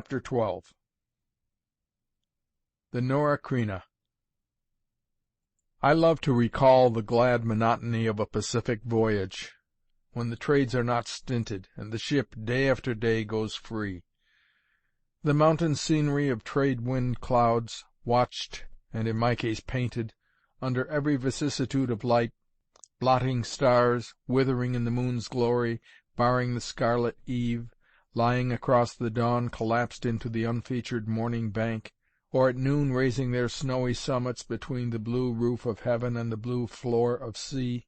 Chapter 12. The Norah Creina. I love to recall the glad monotony of a Pacific voyage, when the trades are not stinted, and the ship, day after day, goes free. The mountain scenery of trade-wind clouds, watched, and in my case painted, under every vicissitude of light, blotting stars, withering in the moon's glory, barring the scarlet eve, lying across the dawn collapsed into the unfeatured morning bank, or at noon raising their snowy summits between the blue roof of heaven and the blue floor of sea.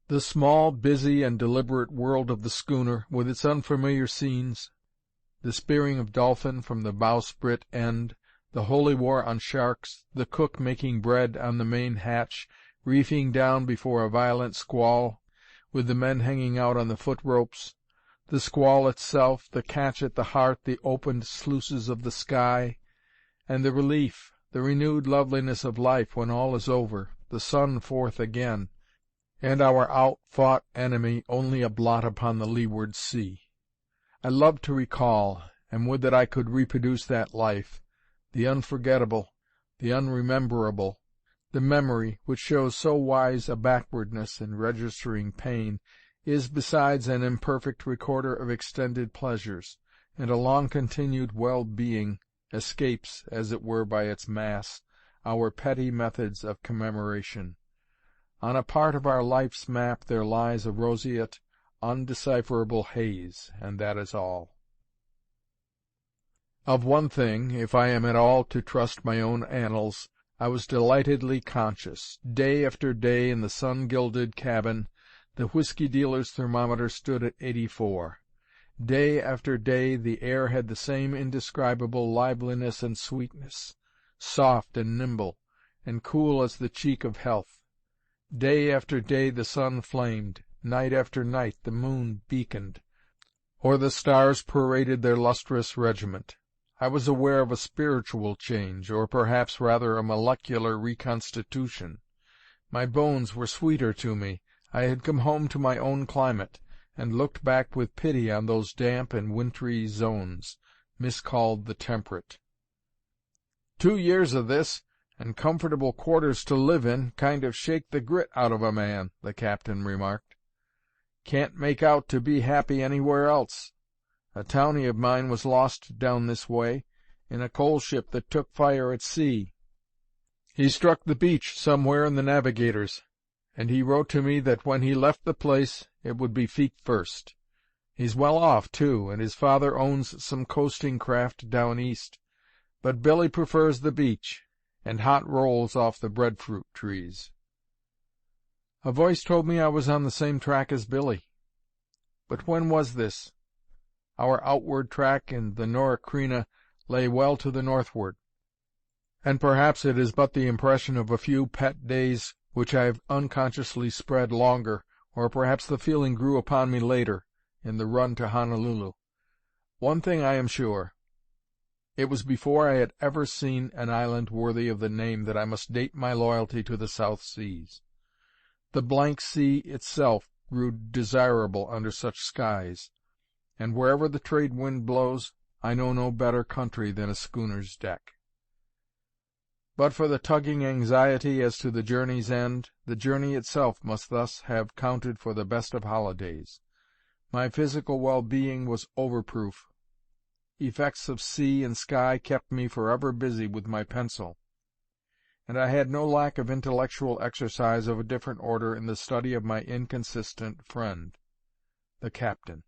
The small, busy, and deliberate world of the schooner, with its unfamiliar scenes, the spearing of dolphin from the bowsprit end, the holy war on sharks, the cook making bread on the main hatch, reefing down before a violent squall, with the men hanging out on the foot-ropes, the squall itself, the catch at the heart, the opened sluices of the sky, and the relief, the renewed loveliness of life when all is over, the sun forth again, and our out-fought enemy only a blot upon the leeward sea. I love to recall, and would that I could reproduce that life, the unforgettable, the unrememberable, the memory, which shows so wise a backwardness in registering pain, is besides an imperfect recorder of extended pleasures, and a long-continued well-being, escapes, as it were by its mass, our petty methods of commemoration. On a part of our life's map there lies a roseate, undecipherable haze, and that is all. Of one thing, if I am at all to trust my own annals, I was delightedly conscious. Day after day in the sun-gilded cabin, the whiskey-dealer's thermometer stood at 84. Day after day the air had the same indescribable liveliness and sweetness, soft and nimble, and cool as the cheek of health. Day after day the sun flamed, night after night the moon beaconed, or the stars paraded their lustrous regiment. I was aware of a spiritual change, or perhaps rather a molecular reconstitution. My bones were sweeter to me. I had come home to my own climate, and looked back with pity on those damp and wintry zones, miscalled the temperate. 2 years of this, and comfortable quarters to live in, kind of shake the grit out of a man, the captain remarked. Can't make out to be happy anywhere else. A townie of mine was lost down this way, in a coal ship that took fire at sea. He struck the beach somewhere in the Navigators, and he wrote to me that when he left the place it would be feet first. He's well off, too, and his father owns some coasting craft down east, but Billy prefers the beach, and hot rolls off the breadfruit trees. A voice told me I was on the same track as Billy. But when was this? Our outward track in the Norah Creina lay well to the northward, and perhaps it is but the impression of a few pet days which I have unconsciously spread longer, or perhaps the feeling grew upon me later, in the run to Honolulu. One thing I am sure. It was before I had ever seen an island worthy of the name that I must date my loyalty to the South Seas. The blank sea itself grew desirable under such skies, and wherever the trade wind blows, I know no better country than a schooner's deck. But for the tugging anxiety as to the journey's end, the journey itself must thus have counted for the best of holidays. My physical well-being was overproof. Effects of sea and sky kept me forever busy with my pencil, and I had no lack of intellectual exercise of a different order in the study of my inconsistent friend, the captain.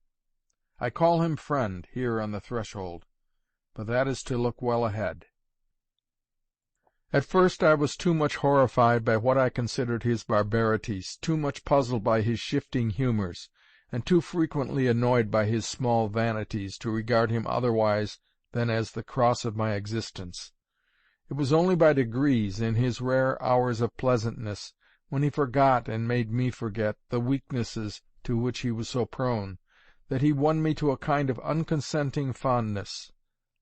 I call him friend here on the threshold, but that is to look well ahead. At first I was too much horrified by what I considered his barbarities, too much puzzled by his shifting humours, and too frequently annoyed by his small vanities, to regard him otherwise than as the cross of my existence. It was only by degrees, in his rare hours of pleasantness, when he forgot and made me forget the weaknesses to which he was so prone, that he won me to a kind of unconsenting fondness.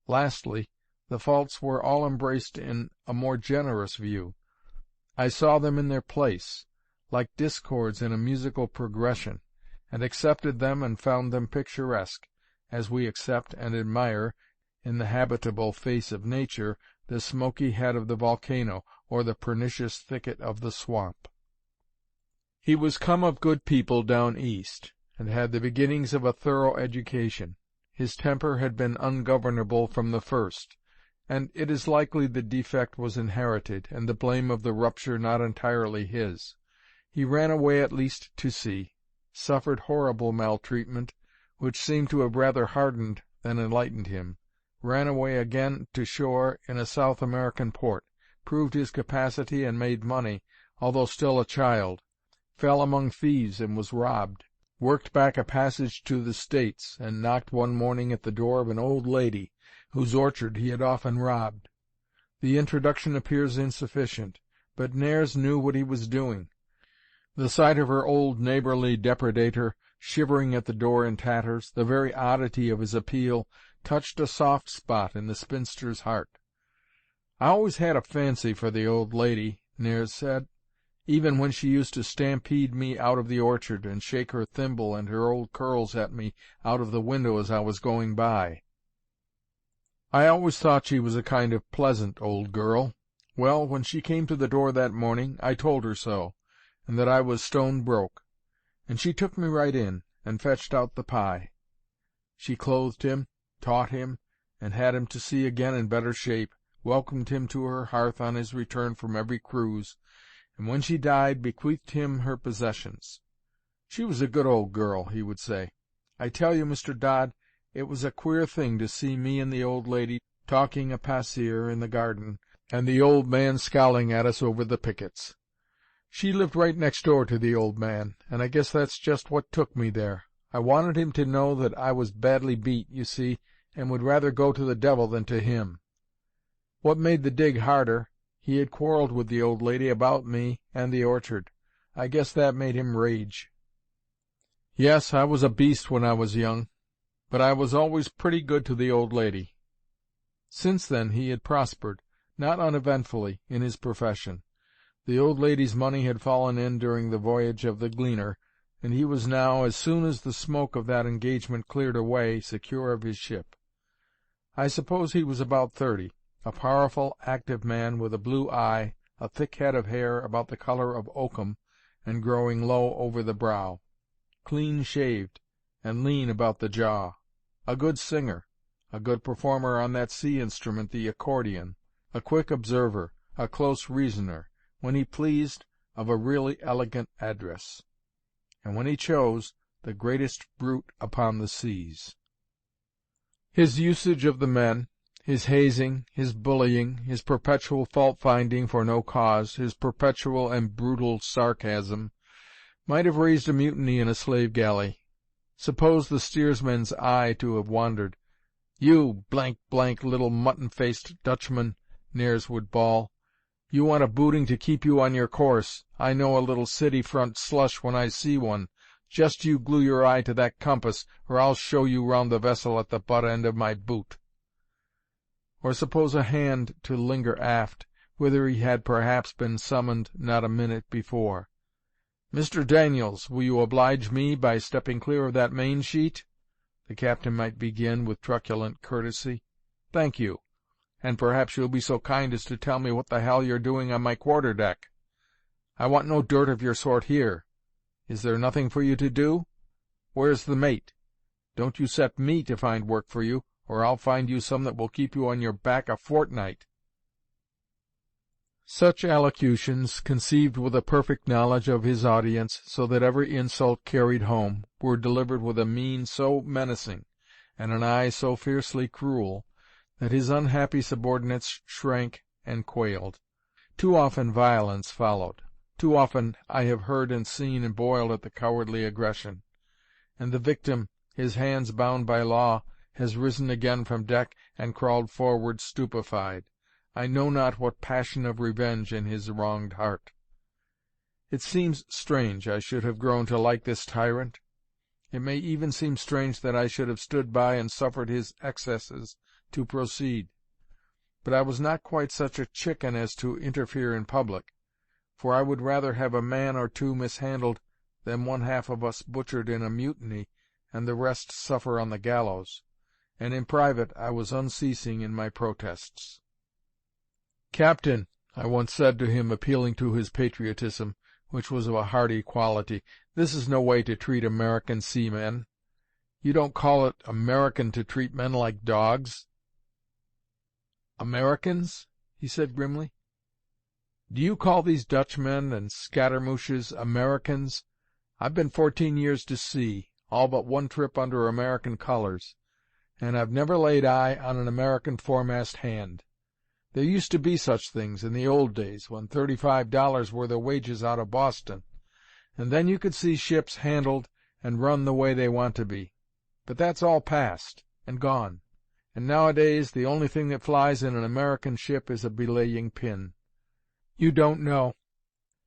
Lastly, the faults were all embraced in a more generous view. I saw them in their place, like discords in a musical progression, and accepted them and found them picturesque, as we accept and admire in the habitable face of nature, the smoky head of the volcano, or the pernicious thicket of the swamp. He was come of good people down east, and had the beginnings of a thorough education. His temper had been ungovernable from the first, and it is likely the defect was inherited, and the blame of the rupture not entirely his. He ran away at least to sea, suffered horrible maltreatment, which seemed to have rather hardened than enlightened him, ran away again to shore in a South American port, proved his capacity and made money, although still a child, fell among thieves and was robbed, worked back a passage to the States, and knocked one morning at the door of an old lady, whose orchard he had often robbed. The introduction appears insufficient, but Nares knew what he was doing. The sight of her old neighborly depredator, shivering at the door in tatters, the very oddity of his appeal, touched a soft spot in the spinster's heart. "I always had a fancy for the old lady," Nares said, "even when she used to stampede me out of the orchard, and shake her thimble and her old curls at me out of the window as I was going by. I always thought she was a kind of pleasant old girl. Well, when she came to the door that morning, I told her so, and that I was stone broke, and she took me right in, and fetched out the pie. She clothed him, taught him, and had him to sea again in better shape, welcomed him to her hearth on his return from every cruise, and when she died bequeathed him her possessions. She was a good old girl," he would say. "I tell you, Mr. Dodd, it was a queer thing to see me and the old lady talking a pasear in the garden, and the old man scowling at us over the pickets. She lived right next door to the old man, and I guess that's just what took me there. I wanted him to know that I was badly beat, you see, and would rather go to the devil than to him. What made the dig harder, he had quarreled with the old lady about me and the orchard. I guess that made him rage. Yes, I was a beast when I was young, but I was always pretty good to the old lady." Since then he had prospered, not uneventfully, in his profession. The old lady's money had fallen in during the voyage of the Gleaner, and he was now, as soon as the smoke of that engagement cleared away, secure of his ship. I suppose he was about 30, a powerful, active man with a blue eye, a thick head of hair about the color of oakum and growing low over the brow, clean-shaved, and lean about the jaw, a good singer, a good performer on that sea instrument, the accordion, a quick observer, a close reasoner, when he pleased, of a really elegant address, and when he chose, the greatest brute upon the seas. His usage of the men, his hazing, his bullying, his perpetual fault-finding for no cause, his perpetual and brutal sarcasm, might have raised a mutiny in a slave galley. Suppose the steersman's eye to have wandered. "You little mutton-faced Dutchman," Nares would bawl, "you want a booting to keep you on your course. I know a little city-front slush when I see one. Just you glue your eye to that compass, or I'll show you round the vessel at the butt end of my boot." Or suppose a hand to linger aft, whither he had perhaps been summoned not a minute before. "Mr. Daniels, will you oblige me by stepping clear of that main-sheet?" the captain might begin with truculent courtesy. "Thank you. And perhaps you'll be so kind as to tell me what the hell you're doing on my quarter-deck. I want no dirt of your sort here. Is there nothing for you to do? Where's the mate? Don't you set me to find work for you, or I'll find you some that will keep you on your back a fortnight." Such allocutions, conceived with a perfect knowledge of his audience, so that every insult carried home, were delivered with a mien so menacing, and an eye so fiercely cruel, that his unhappy subordinates shrank and quailed. Too often violence followed. Too often I have heard and seen and boiled at the cowardly aggression, and the victim, his hands bound by law, has risen again from deck and crawled forward stupefied, I know not what passion of revenge in his wronged heart. It seems strange I should have grown to like this tyrant. It may even seem strange that I should have stood by and suffered his excesses to proceed. But I was not quite such a chicken as to interfere in public, for I would rather have a man or two mishandled than one half of us butchered in a mutiny and the rest suffer on the gallows. and in private I was unceasing in my protests. "Captain," I once said to him, appealing to his patriotism, which was of a hearty quality, "this is no way to treat American seamen. You don't call it American to treat men like dogs?" "Americans?" he said grimly. "Do you call these Dutchmen and scattermooshes Americans? I've been 14 years to sea, all but one trip under American colors, and I've never laid eye on an American foremast hand. There used to be such things in the old days, when $35 were the wages out of Boston, and then you could see ships handled and run the way they want to be. But that's all past and gone, and nowadays the only thing that flies in an American ship is a belaying pin. You don't know.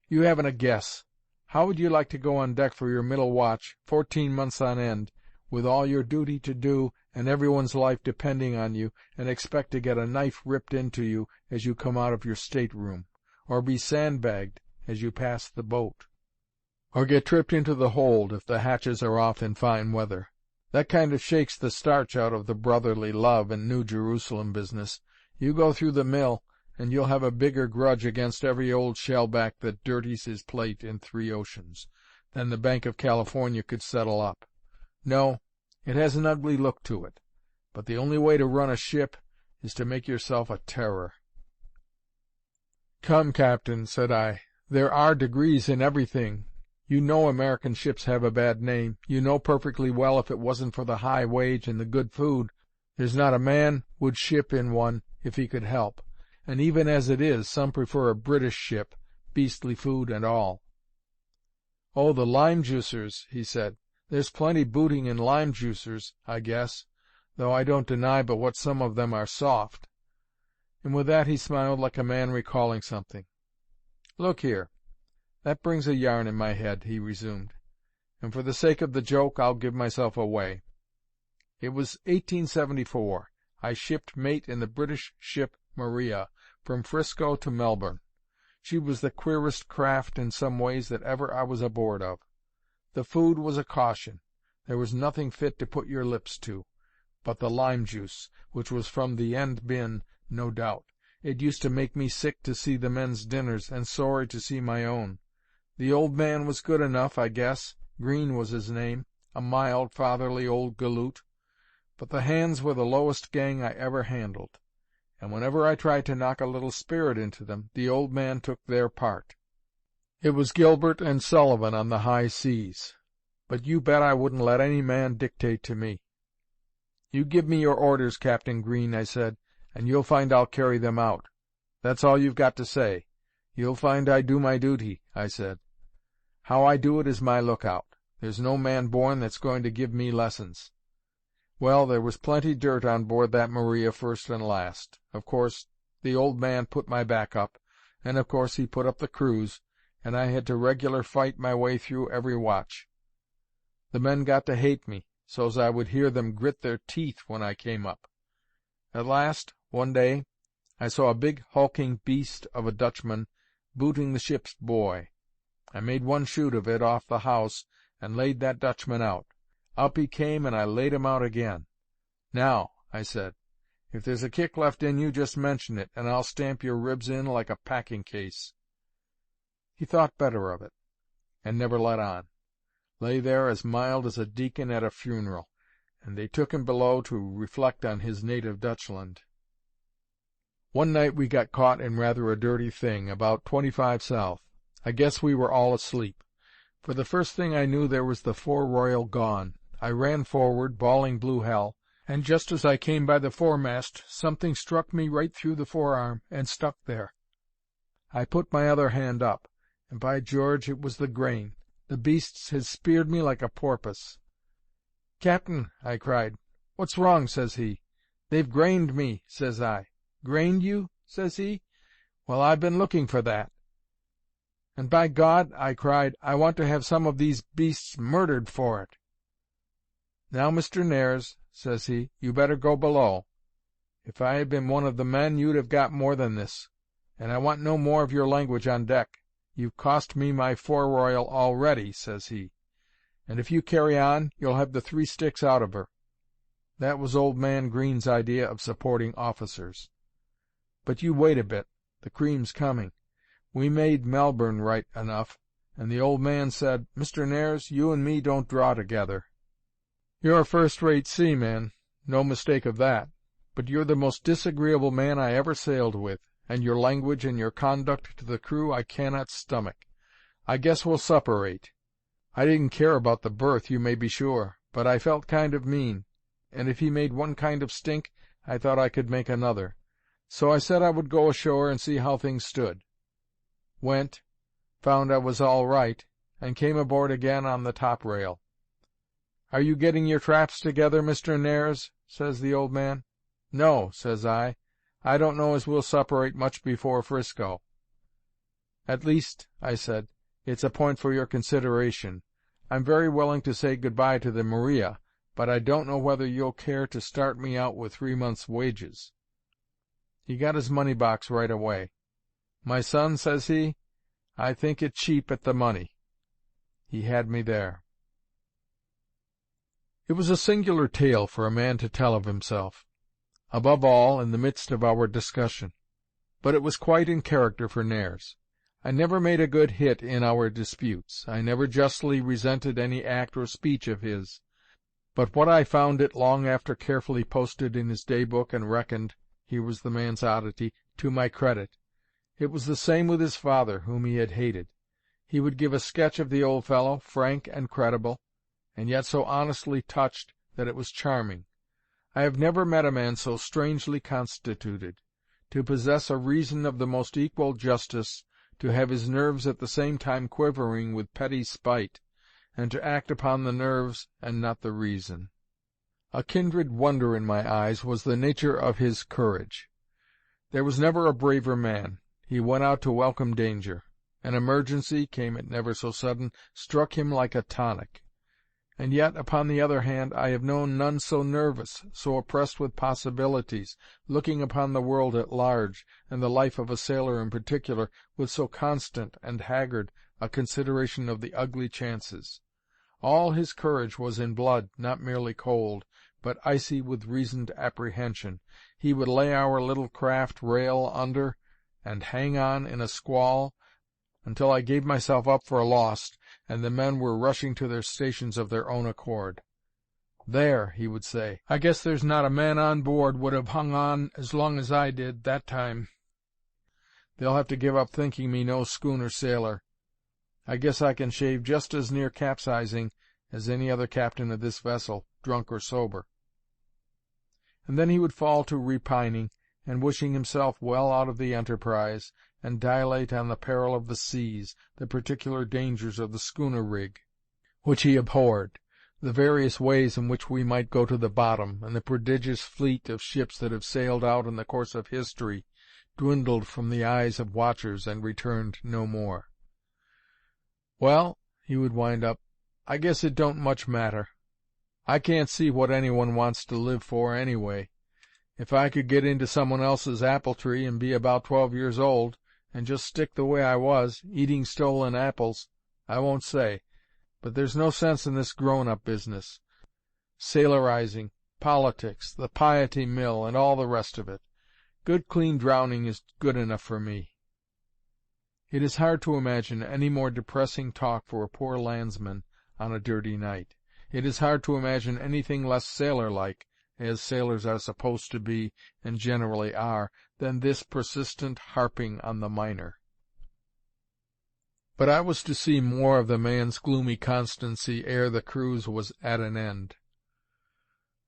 You haven't a guess. How would you like to go on deck for your middle watch, 14 months on end, with all your duty to do and everyone's life depending on you, and expect to get a knife ripped into you as you come out of your stateroom, or be sandbagged as you pass the boat, or get tripped into the hold if the hatches are off in fine weather? That kind of shakes the starch out of the brotherly love and New Jerusalem business. You go through the mill, and you'll have a bigger grudge against every old shellback that dirties his plate in 3 oceans than the Bank of California could settle up. No, it has an ugly look to it, but the only way to run a ship is to make yourself a terror." "Come, Captain," said I, "there are degrees in everything. You know American ships have a bad name. You know perfectly well if it wasn't for the high wage and the good food, there's not a man would ship in one if he could help. And even as it is, some prefer a British ship, beastly food and all." "Oh, the lime juicers," he said. "There's plenty booting in lime juicers, I guess, though I don't deny but what some of them are soft." And with that he smiled like a man recalling something. "Look here, that brings a yarn in my head," he resumed, "and for the sake of the joke I'll give myself away. It was 1874. I shipped mate in the British ship Maria, from Frisco to Melbourne. She was the queerest craft in some ways that ever I was aboard of. The food was a caution. There was nothing fit to put your lips to, but the lime juice, which was from the end bin, no doubt. It used to make me sick to see the men's dinners, and sorry to see my own. The old man was good enough, I guess. Green was his name, a mild, fatherly old galoot. But the hands were the lowest gang I ever handled, and whenever I tried to knock a little spirit into them, the old man took their part. It was Gilbert and Sullivan on the high seas, but you bet I wouldn't let any man dictate to me. "You give me your orders, Captain Green," I said, "and you'll find I'll carry them out. That's all you've got to say. You'll find I do my duty," I said. "How I do it is my lookout. There's no man born that's going to give me lessons." Well, there was plenty dirt on board that Maria first and last. Of course, the old man put my back up, and of course he put up the crew's, and I had to regular fight my way through every watch. The men got to hate me, so's I would hear them grit their teeth when I came up. At last, one day, I saw a big hulking beast of a Dutchman booting the ship's boy. I made one shoot of it off the house and laid that Dutchman out. Up he came, and I laid him out again. "Now," I said, "if there's a kick left in you, just mention it, and I'll stamp your ribs in like a packing case." He thought better of it, and never let on. Lay there as mild as a deacon at a funeral, and they took him below to reflect on his native Dutchland. One night we got caught in rather a dirty thing, about 25 south. I guess we were all asleep, for the first thing I knew there was the foreroyal gone. I ran forward, bawling blue hell, and just as I came by the foremast, something struck me right through the forearm and stuck there. I put my other hand up, and by George, it was the grain. The beasts had speared me like a porpoise. "Captain," I cried. "What's wrong?" says he. "They've grained me," says I. "Grained you?" says he. "Well, I've been looking for that." "And by God," I cried, "I want to have some of these beasts murdered for it." "Now, Mr. Nares," says he, "you better go below. If I had been one of the men, you'd have got more than this. And I want no more of your language on deck. You've cost me my foreroyal already," says he, "and if you carry on, you'll have the 3 sticks out of her." That was old man Green's idea of supporting officers. But you wait a bit, the cream's coming. We made Melbourne right enough, and the old man said, 'Mr. Nares, you and me don't draw together. You're a first-rate seaman, no mistake of that, but you're the most disagreeable man I ever sailed with, and your language and your conduct to the crew I cannot stomach. I guess we'll separate.' I didn't care about the berth, you may be sure, but I felt kind of mean, and if he made one kind of stink, I thought I could make another. So I said I would go ashore and see how things stood. Went, found I was all right, and came aboard again on the top rail. 'Are you getting your traps together, Mr. Nares?' says the old man. 'No,' says I don't know as we'll separate much before Frisco.' 'At least,' I said, 'it's a point for your consideration. I'm very willing to say good-bye to the Maria, but I don't know whether you'll care to start me out with 3 months' wages.' He got his money-box right away. 'My son,' says he, 'I think it cheap at the money.' He had me there." It was a singular tale for a man to tell of himself, above all in the midst of our discussion, but it was quite in character for Nares. I never made a good hit in our disputes. I never justly resented any act or speech of his, but what I found it long after carefully posted in his day-book and reckoned, here was the man's oddity, to my credit. It was the same with his father, whom he had hated. He would give a sketch of the old fellow, frank and credible, and yet so honestly touched that it was charming. I have never met a man so strangely constituted, to possess a reason of the most equal justice, to have his nerves at the same time quivering with petty spite, and to act upon the nerves and not the reason. A kindred wonder in my eyes was the nature of his courage. There was never a braver man. He went out to welcome danger. An emergency, came it never so sudden, struck him like a tonic. And yet, upon the other hand, I have known none so nervous, so oppressed with possibilities, looking upon the world at large, and the life of a sailor in particular, with so constant and haggard a consideration of the ugly chances. All his courage was in blood, not merely cold, but icy with reasoned apprehension. He would lay our little craft rail under, and hang on in a squall, until I gave myself up for lost, and the men were rushing to their stations of their own accord. "There," he would say, "I guess there's not a man on board would have hung on as long as I did that time. They'll have to give up thinking me no schooner sailor. I guess I can shave just as near capsizing as any other captain of this vessel, drunk or sober." And then he would fall to repining, and wishing himself well out of the enterprise, and dilate on the peril of the seas, the particular dangers of the schooner rig, which he abhorred, the various ways in which we might go to the bottom, and the prodigious fleet of ships that have sailed out in the course of history, dwindled from the eyes of watchers, and returned no more. "Well," he would wind up, "I guess it don't much matter. I can't see what any one wants to live for, anyway. If I could get into someone else's apple tree and be about 12 years old, and just stick the way I was, eating stolen apples, I won't say, but there's no sense in this grown-up business. Sailorizing, politics, the piety mill, and all the rest of it. Good clean drowning is good enough for me." It is hard to imagine any more depressing talk for a poor landsman on a dirty night. It is hard to imagine anything less sailor-like, as sailors are supposed to be, and generally are, than this persistent harping on the minor. But I was to see more of the man's gloomy constancy ere the cruise was at an end.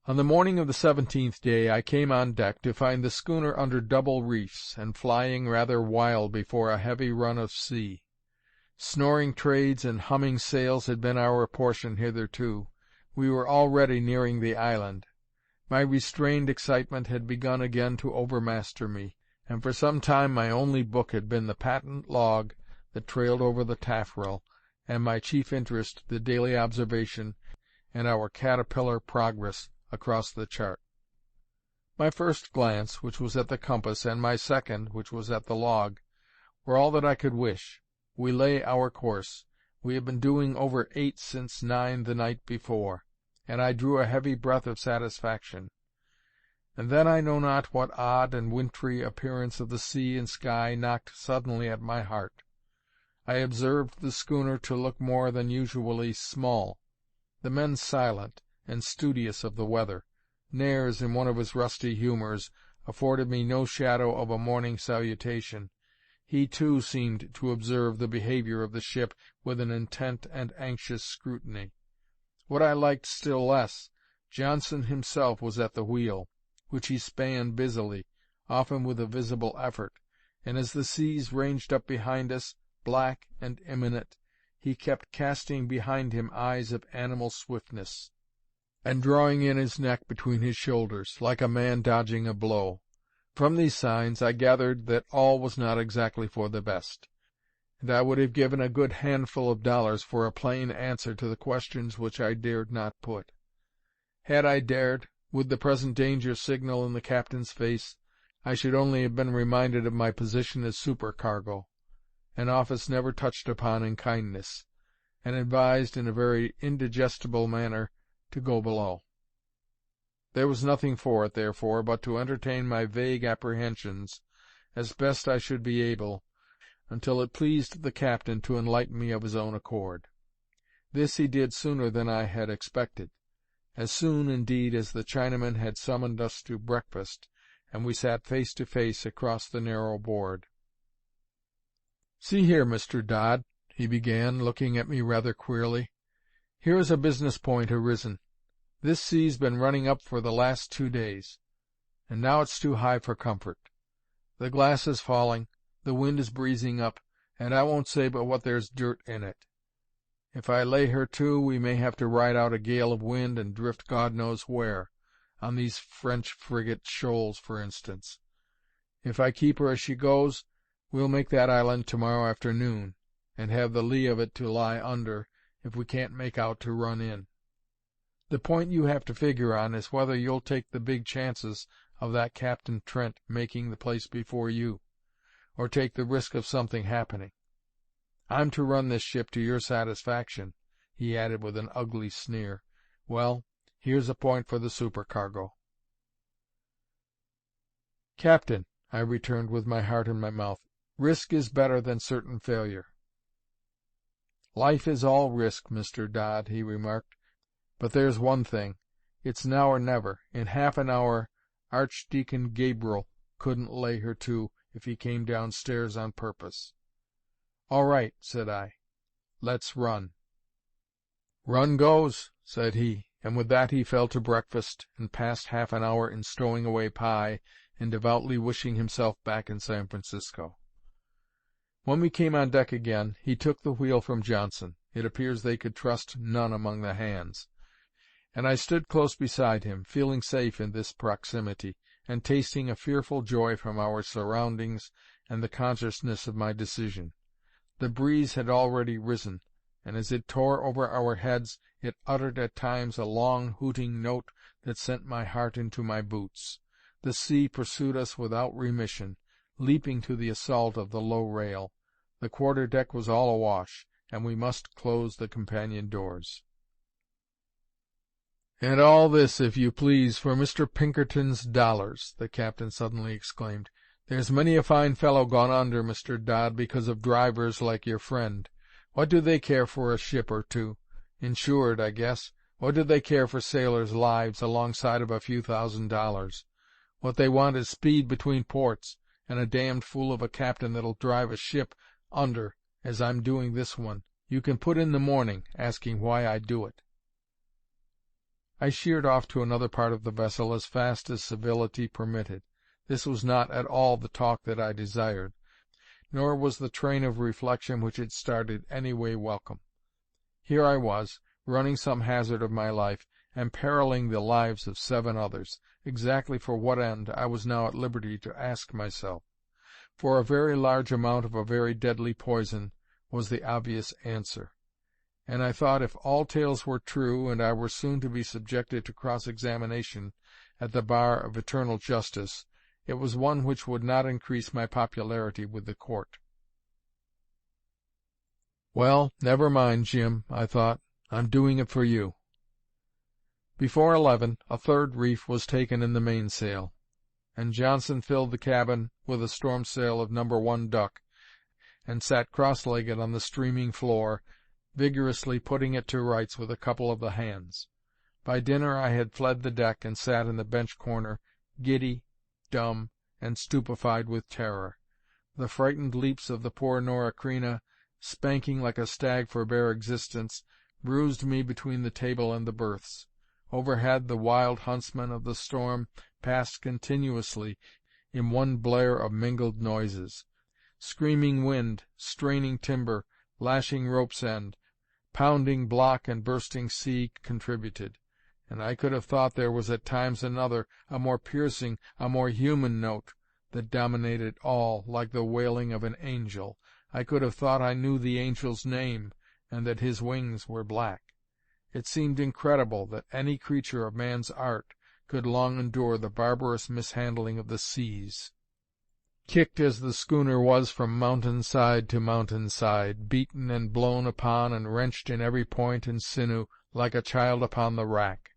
On the morning of the 17th day I came on deck to find the schooner under double reefs, and flying rather wild before a heavy run of sea. Snoring trades and humming sails had been our portion hitherto. We were already nearing the island. My restrained excitement had begun again to overmaster me, and for some time my only book had been the patent log that trailed over the taffrail, and my chief interest the daily observation and our caterpillar progress across the chart. My first glance, which was at the compass, and my second, which was at the log, were all that I could wish. We lay our course. We had been doing over 8 since 9 the night before, and I drew a heavy breath of satisfaction. And then I know not what odd and wintry appearance of the sea and sky knocked suddenly at my heart. I observed the schooner to look more than usually small, the men silent and studious of the weather. Nares, in one of his rusty humours, afforded me no shadow of a morning salutation. He too seemed to observe the behaviour of the ship with an intent and anxious scrutiny. What I liked still less, Johnson himself was at the wheel, which he spanned busily, often with a visible effort, and as the seas ranged up behind us, black and imminent, he kept casting behind him eyes of animal swiftness, and drawing in his neck between his shoulders, like a man dodging a blow. From these signs I gathered that all was not exactly for the best, and I would have given a good handful of dollars for a plain answer to the questions which I dared not put. Had I dared, with the present danger signal in the captain's face, I should only have been reminded of my position as supercargo, an office never touched upon in kindness, and advised in a very indigestible manner to go below. There was nothing for it, therefore, but to entertain my vague apprehensions as best I should be able, until it pleased the captain to enlighten me of his own accord. This he did sooner than I had expected, as soon, indeed, as the Chinaman had summoned us to breakfast, and we sat face to face across the narrow board. "See here, Mr. Dodd," he began, looking at me rather queerly, "here is a business point arisen. This sea's been running up for the last 2 days, and now it's too high for comfort. The glass is falling, the wind is breezing up, and I won't say but what there's dirt in it. If I lay her to, we may have to ride out a gale of wind and drift God knows where, on these French frigate shoals, for instance. If I keep her as she goes, we'll make that island to-morrow afternoon, and have the lee of it to lie under, if we can't make out to run in. The point you have to figure on is whether you'll take the big chances of that Captain Trent making the place before you, or take the risk of something happening. I'm to run this ship to your satisfaction," he added with an ugly sneer. "Well, here's a point for the supercargo." "Captain," I returned with my heart in my mouth, "risk is better than certain failure." "Life is all risk, Mr. Dodd," he remarked. "But there's one thing. It's now or never. In half an hour Archdeacon Gabriel couldn't lay her to if he came downstairs on purpose." "All right," said I. "Let's run." "Run goes," said he, and with that he fell to breakfast, and passed half an hour in stowing away pie and devoutly wishing himself back in San Francisco. When we came on deck again, he took the wheel from Johnson. It appears they could trust none among the hands, and I stood close beside him, feeling safe in this proximity, and tasting a fearful joy from our surroundings and the consciousness of my decision. The breeze had already risen, and as it tore over our heads, it uttered at times a long hooting note that sent my heart into my boots. The sea pursued us without remission, leaping to the assault of the low rail. The quarter-deck was all awash, and we must close the companion doors. "And all this, if you please, for Mr. Pinkerton's dollars!" the captain suddenly exclaimed. "There's many a fine fellow gone under, Mr. Dodd, because of drivers like your friend. What do they care for a ship or two? Insured, I guess. What do they care for sailors' lives alongside of a few $1,000s? What they want is speed between ports, and a damned fool of a captain that'll drive a ship under as I'm doing this one. You can put in the morning, asking why I do it." I sheered off to another part of the vessel as fast as civility permitted. This was not at all the talk that I desired, nor was the train of reflection which it started any way welcome. Here I was, running some hazard of my life, and perilling the lives of 7 others. Exactly for what end, I was now at liberty to ask myself. For a very large amount of a very deadly poison was the obvious answer. And I thought if all tales were true, and I were soon to be subjected to cross-examination at the bar of eternal justice, it was one which would not increase my popularity with the court. "Well, never mind, Jim," I thought. "I'm doing it for you." Before 11 a third reef was taken in the mainsail, and Johnson filled the cabin with a storm sail of No. 1 duck, and sat cross-legged on the streaming floor, vigorously putting it to rights with a couple of the hands. By dinner I had fled the deck and sat in the bench corner, giddy, dumb, and stupefied with terror. The frightened leaps of the poor Nora Creina, spanking like a stag for bare existence, bruised me between the table and the berths. Overhead the wild huntsmen of the storm passed continuously in one blare of mingled noises. Screaming wind, straining timber, lashing rope's end, pounding block and bursting sea contributed, and I could have thought there was at times another, a more piercing, a more human note, that dominated all, like the wailing of an angel. I could have thought I knew the angel's name, and that his wings were black. It seemed incredible that any creature of man's art could long endure the barbarous mishandling of the seas. Kicked as the schooner was from mountain side to mountain side, beaten and blown upon and wrenched in every point and sinew, like a child upon the rack,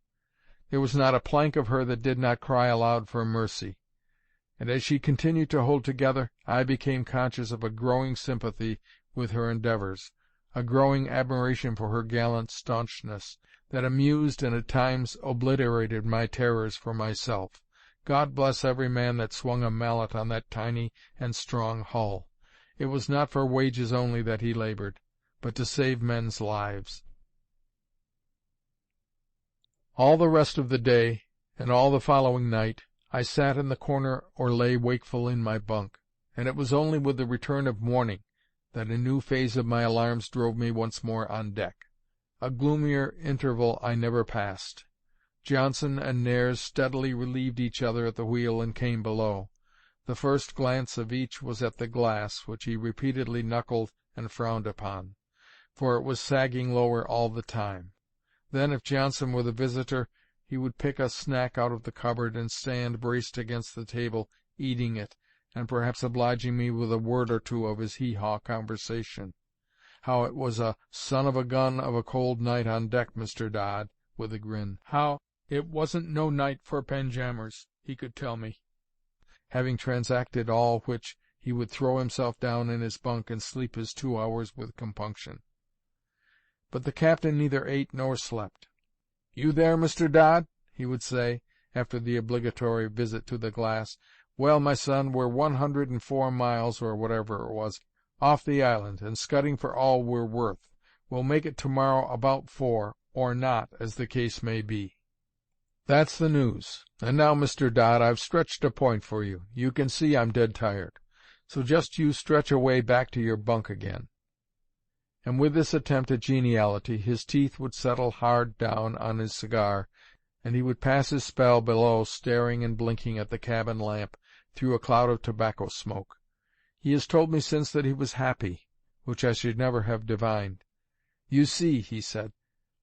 there was not a plank of her that did not cry aloud for mercy. And as she continued to hold together, I became conscious of a growing sympathy with her endeavors, a growing admiration for her gallant staunchness, that amused and at times obliterated my terrors for myself. God bless every man that swung a mallet on that tiny and strong hull. It was not for wages only that he labored, but to save men's lives. All the rest of the day, and all the following night, I sat in the corner or lay wakeful in my bunk, and it was only with the return of morning that a new phase of my alarms drove me once more on deck. A gloomier interval I never passed. Johnson and Nares steadily relieved each other at the wheel and came below. The first glance of each was at the glass, which he repeatedly knuckled and frowned upon, for it was sagging lower all the time. Then, if Johnson were the visitor, he would pick a snack out of the cupboard and stand braced against the table, eating it, and perhaps obliging me with a word or two of his hee-haw conversation. How it was a son of a gun of a cold night on deck, Mr. Dodd, with a grin. How it wasn't no night for panjammers, he could tell me. Having transacted all which, he would throw himself down in his bunk and sleep his 2 hours with compunction. But the captain neither ate nor slept. "You there, Mr. Dodd?" he would say, after the obligatory visit to the glass. "Well, my son, we're 104 miles, or whatever it was, off the island, and scudding for all we're worth. We'll make it to-morrow about 4, or not, as the case may be. That's the news. And now, Mr. Dodd, I've stretched a point for you. You can see I'm dead tired. So just you stretch away back to your bunk again." And with this attempt at geniality, his teeth would settle hard down on his cigar, and he would pass his spell below, staring and blinking at the cabin lamp through a cloud of tobacco smoke. He has told me since that he was happy, which I should never have divined. "You see," he said,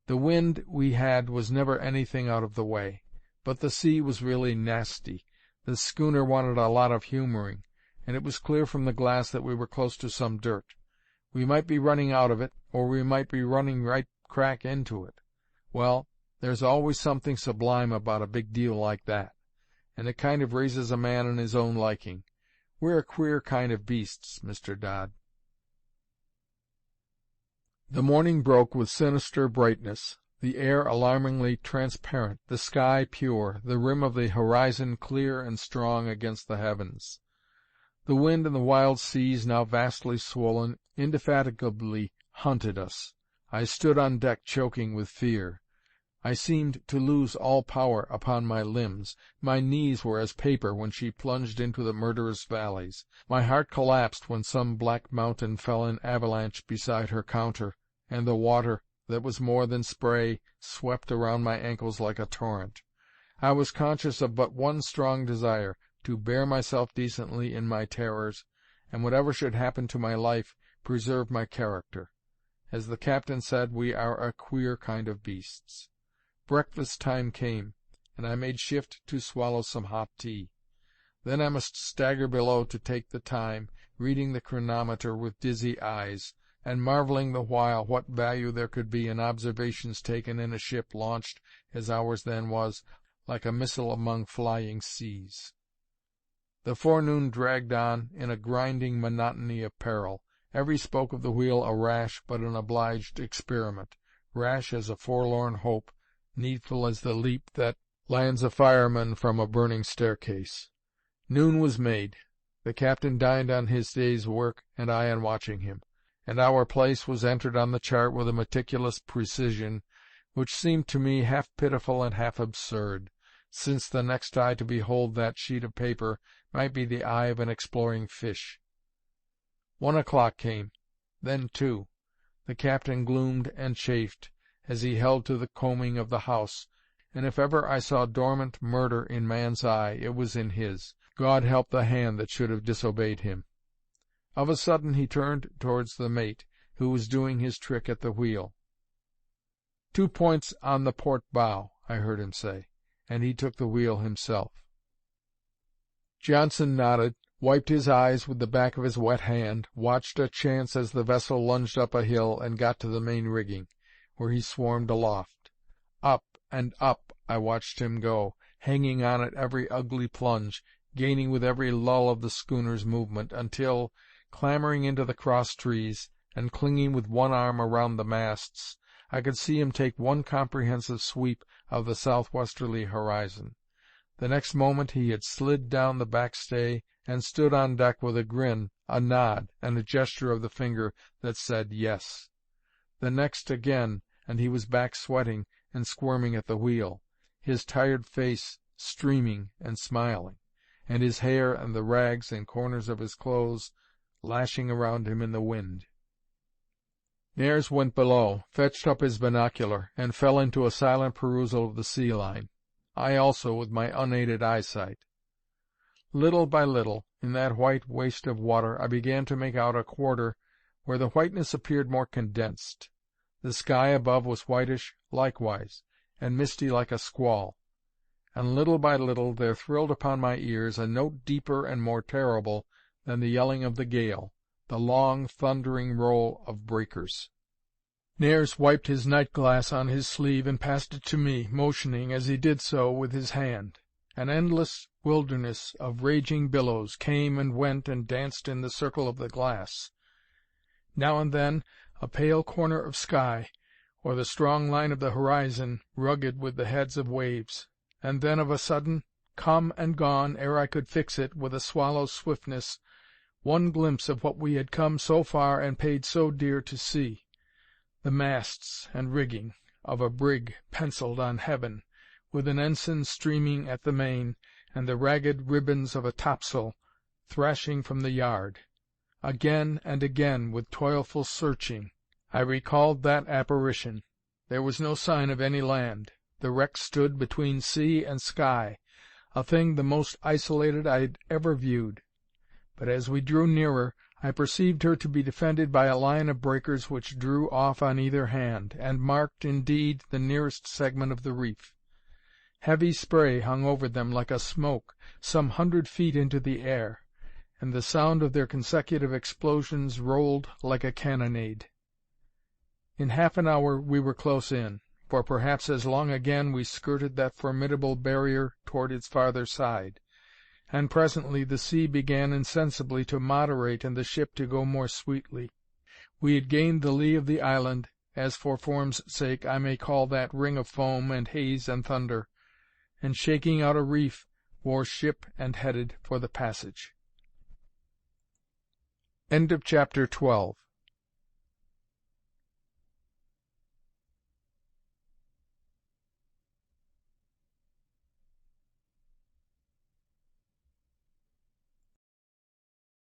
"the wind we had was never anything out of the way, but the sea was really nasty. The schooner wanted a lot of humoring, and it was clear from the glass that we were close to some dirt. We might be running out of it, or we might be running right crack into it. Well, there's always something sublime about a big deal like that, and it kind of raises a man in his own liking. We're a queer kind of beasts, Mr. Dodd." The morning broke with sinister brightness, the air alarmingly transparent, the sky pure, the rim of the horizon clear and strong against the heavens. The wind and the wild seas, now vastly swollen, indefatigably hunted us. I stood on deck choking with fear. I seemed to lose all power upon my limbs. My knees were as paper when she plunged into the murderous valleys. My heart collapsed when some black mountain fell in avalanche beside her counter, and the water, that was more than spray, swept around my ankles like a torrent. I was conscious of but one strong desire, to bear myself decently in my terrors, and whatever should happen to my life, preserve my character. As the captain said, we are a queer kind of beasts. Breakfast time came, and I made shift to swallow some hot tea. Then I must stagger below to take the time, reading the chronometer with dizzy eyes, and marvelling the while what value there could be in observations taken in a ship launched, as ours then was, like a missile among flying seas. The forenoon dragged on in a grinding monotony of peril, every spoke of the wheel a rash but an obliged experiment, rash as a forlorn hope, needful as the leap that lands a fireman from a burning staircase. Noon was made. The captain dined on his day's work, and I on watching him, and our place was entered on the chart with a meticulous precision, which seemed to me half pitiful and half absurd, since the next eye to behold that sheet of paper might be the eye of an exploring fish. 1 o'clock came, then 2. The captain gloomed and chafed, as he held to the combing of the house, and if ever I saw dormant murder in man's eye, it was in his. God help the hand that should have disobeyed him. Of a sudden he turned towards the mate, who was doing his trick at the wheel. 2 points on the port bow, I heard him say, and he took the wheel himself. Johnson nodded, wiped his eyes with the back of his wet hand, watched a chance as the vessel lunged up a hill and got to the main rigging, where he swarmed aloft. Up and up I watched him go, hanging on at every ugly plunge, gaining with every lull of the schooner's movement, until, clambering into the cross-trees, and clinging with one arm around the masts, I could see him take one comprehensive sweep of the southwesterly horizon. The next moment he had slid down the backstay and stood on deck with a grin, a nod, and a gesture of the finger that said yes. The next again, and he was back sweating and squirming at the wheel, his tired face streaming and smiling, and his hair and the rags and corners of his clothes lashing around him in the wind. Nares went below, fetched up his binocular, and fell into a silent perusal of the sea line. I also, with my unaided eyesight. Little by little, in that white waste of water, I began to make out a quarter where the whiteness appeared more condensed. The sky above was whitish likewise, and misty like a squall. And little by little there thrilled upon my ears a note deeper and more terrible than the yelling of the gale, the long, thundering roll of breakers. Nares wiped his night-glass on his sleeve and passed it to me, motioning, as he did so, with his hand. An endless wilderness of raging billows came and went and danced in the circle of the glass. Now and then a pale corner of sky, or the strong line of the horizon, rugged with the heads of waves. And then of a sudden, come and gone ere I could fix it, with a swallow's swiftness, one glimpse of what we had come so far and paid so dear to see. The masts and rigging of a brig pencilled on heaven, with an ensign streaming at the main, and the ragged ribbons of a topsail thrashing from the yard. Again and again, with toilful searching, I recalled that apparition. There was no sign of any land. The wreck stood between sea and sky, a thing the most isolated I had ever viewed. But as we drew nearer, I perceived her to be defended by a line of breakers which drew off on either hand, and marked, indeed, the nearest segment of the reef. Heavy spray hung over them like a smoke, some 100 feet into the air, and the sound of their consecutive explosions rolled like a cannonade. In half an hour we were close in. For perhaps as long again we skirted that formidable barrier toward its farther side, and presently the sea began insensibly to moderate and the ship to go more sweetly. We had gained the lee of the island, as for form's sake I may call that ring of foam and haze and thunder, and shaking out a reef, wore ship and headed for the passage. Chapter 12.